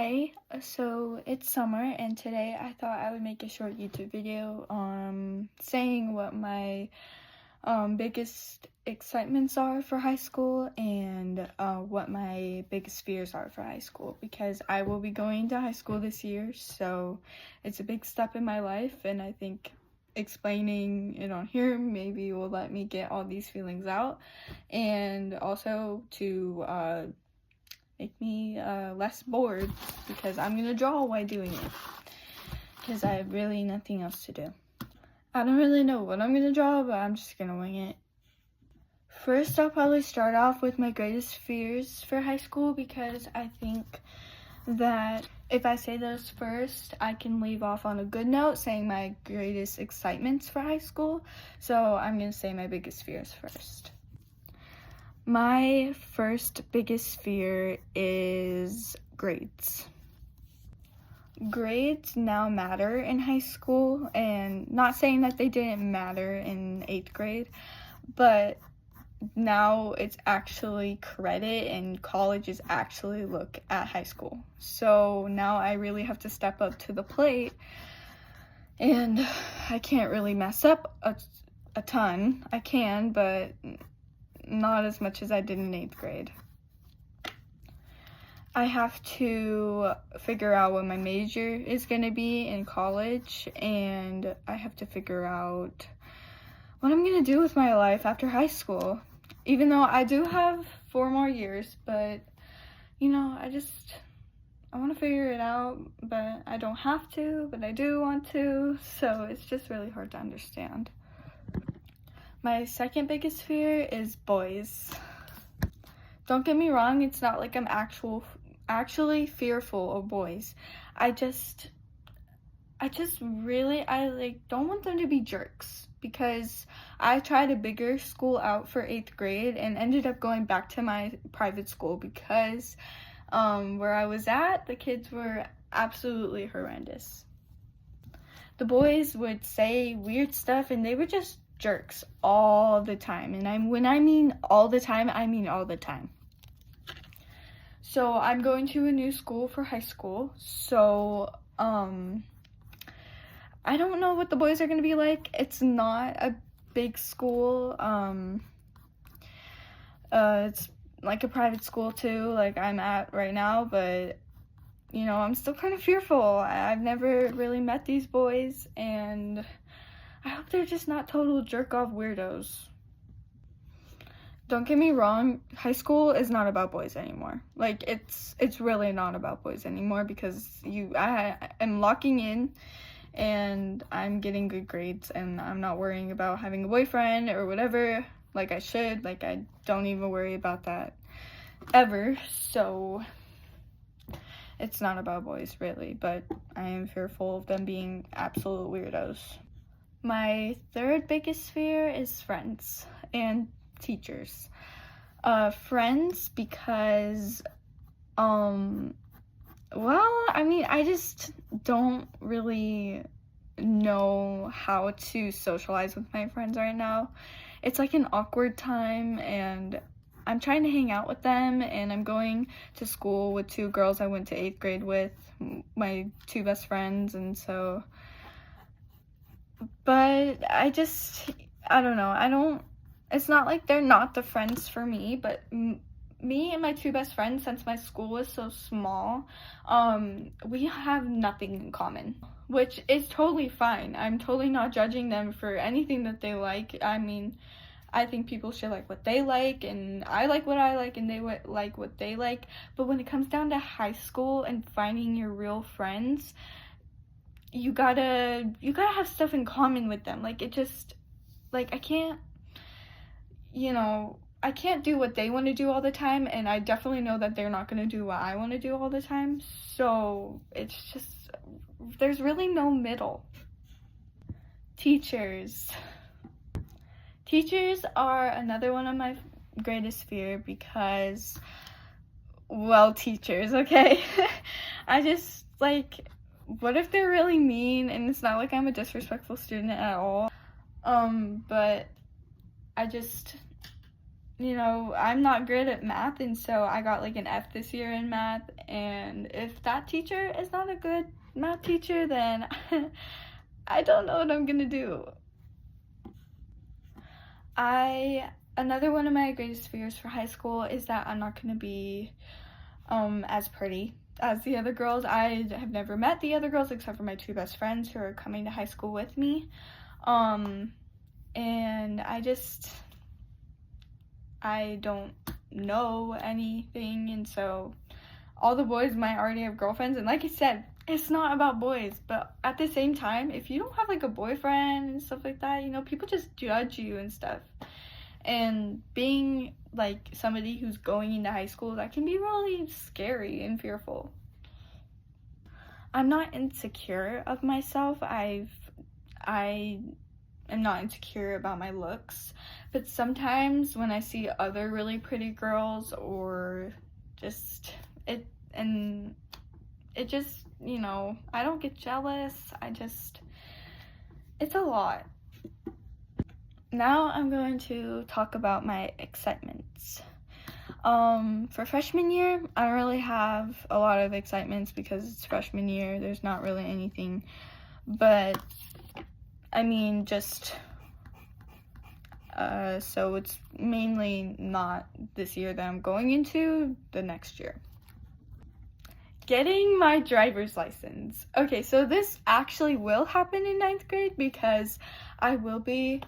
Hi, so it's summer and today I thought I would make a short YouTube video saying what my biggest excitements are for high school and what my biggest fears are for high school, because I will be going to high school this year, so it's a big step in my life, and I think explaining it on here maybe will let me get all these feelings out, and also to make me less bored, because I'm gonna draw while doing it because I have really nothing else to do. I don't really know what I'm gonna draw, but I'm just gonna wing it. First, I'll probably start off with my greatest fears for high school, because I think that if I say those first, I can leave off on a good note saying my greatest excitements for high school. So I'm gonna say my biggest fears first. My first biggest fear is grades. Grades now matter in high school, and not saying that they didn't matter in 8th grade, but now it's actually credit and colleges actually look at high school. So now I really have to step up to the plate, and I can't really mess up a ton. I can, but not as much as I did in 8th grade. I have to figure out what my major is going to be in college, and I have to figure out what I'm going to do with my life after high school. Even though I do have 4 more years, but you know, I want to figure it out, but I don't have to, but I do want to, so it's just really hard to understand. My second biggest fear is boys. Don't get me wrong, it's not like I'm actually fearful of boys. I don't want them to be jerks, because I tried a bigger school out for 8th grade and ended up going back to my private school because where I was at, the kids were absolutely horrendous. The boys would say weird stuff, and they were just jerks all the time, and when I mean all the time, I mean all the time. So I'm going to a new school for high school, so I don't know what the boys are going to be like. It's not a big school. It's like a private school too, like I'm at right now, but you know, I'm still kind of fearful. I've never really met these boys, and I hope they're just not total jerk-off weirdos. Don't get me wrong, high school is not about boys anymore. Like, it's really not about boys anymore, because I am locking in, and I'm getting good grades, and I'm not worrying about having a boyfriend or whatever, like I should. Like, I don't even worry about that ever, so it's not about boys, really, but I am fearful of them being absolute weirdos. My third biggest fear is friends and teachers. Friends, because well, I mean, I just don't really know how to socialize with my friends right now. It's like an awkward time, and I'm trying to hang out with them, and I'm going to school with 2 girls I went to 8th grade with, my 2 best friends, and so, but I don't know, it's not like they're not the friends for me, but me and my 2 best friends, since my school is so small, we have nothing in common, which is totally fine. I'm totally not judging them for anything that they like. I mean, I think people should like what they like, and I like what I like, and they like what they like. But when it comes down to high school and finding your real friends, you gotta have stuff in common with them. Like, I can't, I can't do what they want to do all the time, and I definitely know that they're not going to do what I want to do all the time, so it's just, there's really no middle. Teachers are another one of my greatest fear, because, well, teachers, okay? I just, like, what if they're really mean? And it's not like I'm a disrespectful student at all, but you know, I'm not good at math, and so I got like an F this year in math, and if that teacher is not a good math teacher, then I don't know what I'm gonna do. Another one of my greatest fears for high school is that I'm not gonna be as pretty as the other girls. I have never met the other girls except for my two best friends who are coming to high school with me. And I don't know anything, and so all the boys might already have girlfriends, and like I said, it's not about boys, but at the same time, if you don't have like a boyfriend and stuff like that, you know, people just judge you and stuff. And being like somebody who's going into high school, that can be really scary and fearful. I'm not insecure of myself. I am not insecure about my looks, but sometimes when I see other really pretty girls, or just it just, you know, I don't get jealous. It's a lot. Now I'm going to talk about my excitements. For freshman year, I don't really have a lot of excitements because it's freshman year. There's not really anything, but I mean, just so it's mainly not this year that I'm going into, the next year. Getting my driver's license. Okay, so this actually will happen in 9th grade because I will be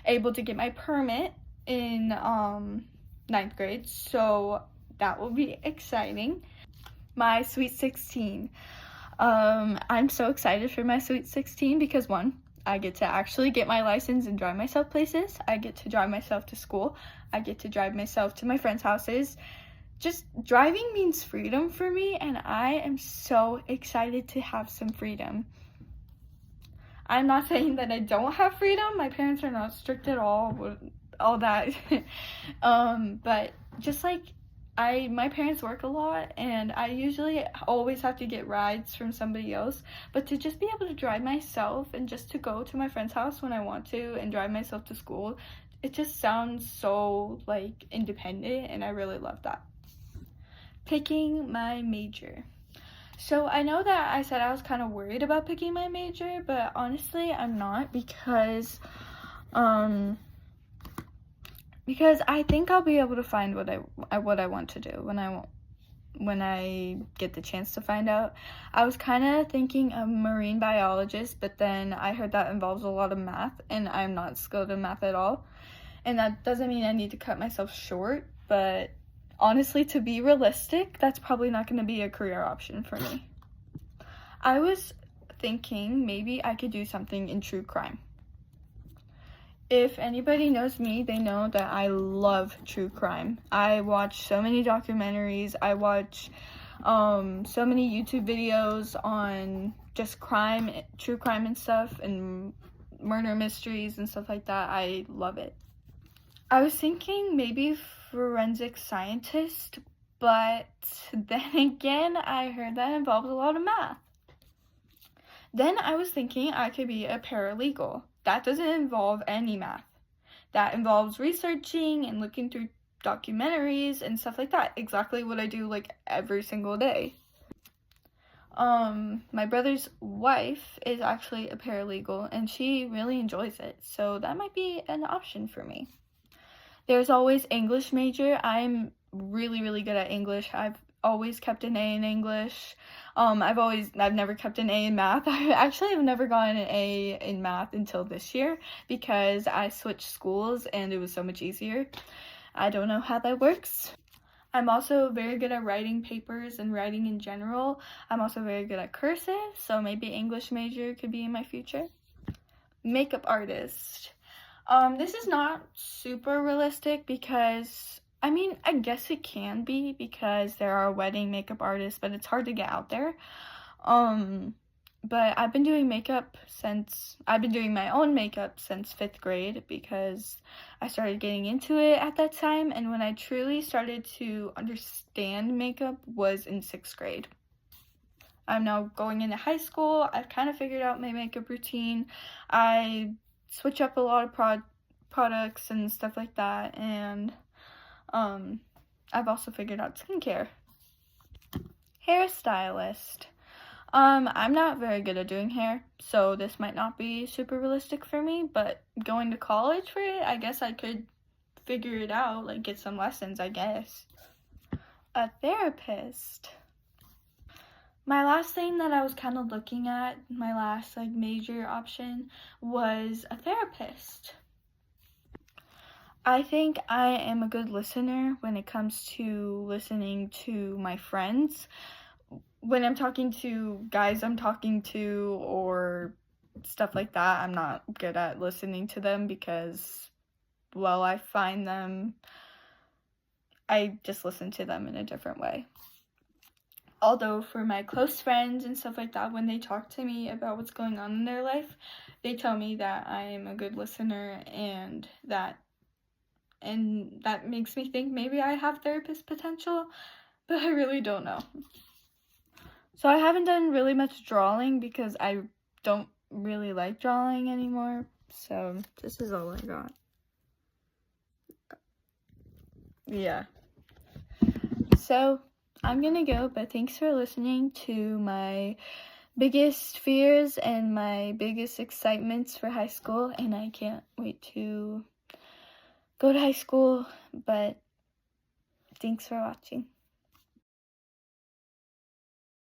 able to get my permit in 9th grade, so that will be exciting. My Sweet 16. I'm so excited for my Sweet 16 because one, I get to actually get my license and drive myself places. I get to drive myself to school. I get to drive myself to my friends' houses. Just driving means freedom for me, and I am so excited to have some freedom. I'm not saying that I don't have freedom. My parents are not strict at all with all that. But just like my parents work a lot, and I usually always have to get rides from somebody else, but to just be able to drive myself and just to go to my friend's house when I want to and drive myself to school, it just sounds so like independent, and I really love that. Picking my major. So I know that I said I was kind of worried about picking my major, but honestly I'm not, because I think I'll be able to find what I want to do when I get the chance to find out. I was kind of thinking a marine biologist, but then I heard that involves a lot of math, and I'm not skilled in math at all. And that doesn't mean I need to cut myself short, but honestly, to be realistic, that's probably not going to be a career option for me. I was thinking maybe I could do something in true crime. If anybody knows me, they know that I love true crime. I watch so many documentaries. I watch so many YouTube videos on just crime, true crime and stuff, and murder mysteries and stuff like that. I love it. I was thinking maybe forensic scientist, but then again, I heard that involves a lot of math. Then I was thinking I could be a paralegal. That doesn't involve any math. That involves researching and looking through documentaries and stuff like that. Exactly what I do like every single day. My brother's wife is actually a paralegal, and she really enjoys it, so that might be an option for me. There's always English major. I'm really, really good at English. I've always kept an A in English. I've never kept an A in math. I actually have never gotten an A in math until this year because I switched schools and it was so much easier. I don't know how that works. I'm also very good at writing papers and writing in general. I'm also very good at cursive, so maybe English major could be in my future. Makeup artist. This is not super realistic because, I mean, I guess it can be because there are wedding makeup artists, but it's hard to get out there. But I've been doing my own makeup since 5th grade because I started getting into it at that time, and when I truly started to understand makeup was in 6th grade. I'm now going into high school. I've kind of figured out my makeup routine. I switch up a lot of products and stuff like that, and I've also figured out skincare. Hairstylist. I'm not very good at doing hair, so this might not be super realistic for me, but going to college for it, I guess I could figure it out, like get some lessons, I guess. A therapist. My last thing that I was kind of looking at, my last like major option, was a therapist. I think I am a good listener when it comes to listening to my friends. When I'm talking to guys I'm talking to or stuff like that, I'm not good at listening to them because, well, I find them, I just listen to them in a different way. Although for my close friends and stuff like that, when they talk to me about what's going on in their life, they tell me that I am a good listener, and that makes me think maybe I have therapist potential, but I really don't know. So I haven't done really much drawing because I don't really like drawing anymore, so this is all I got. Yeah. So I'm gonna go, but thanks for listening to my biggest fears and my biggest excitements for high school, and I can't wait to go to high school, but thanks for watching.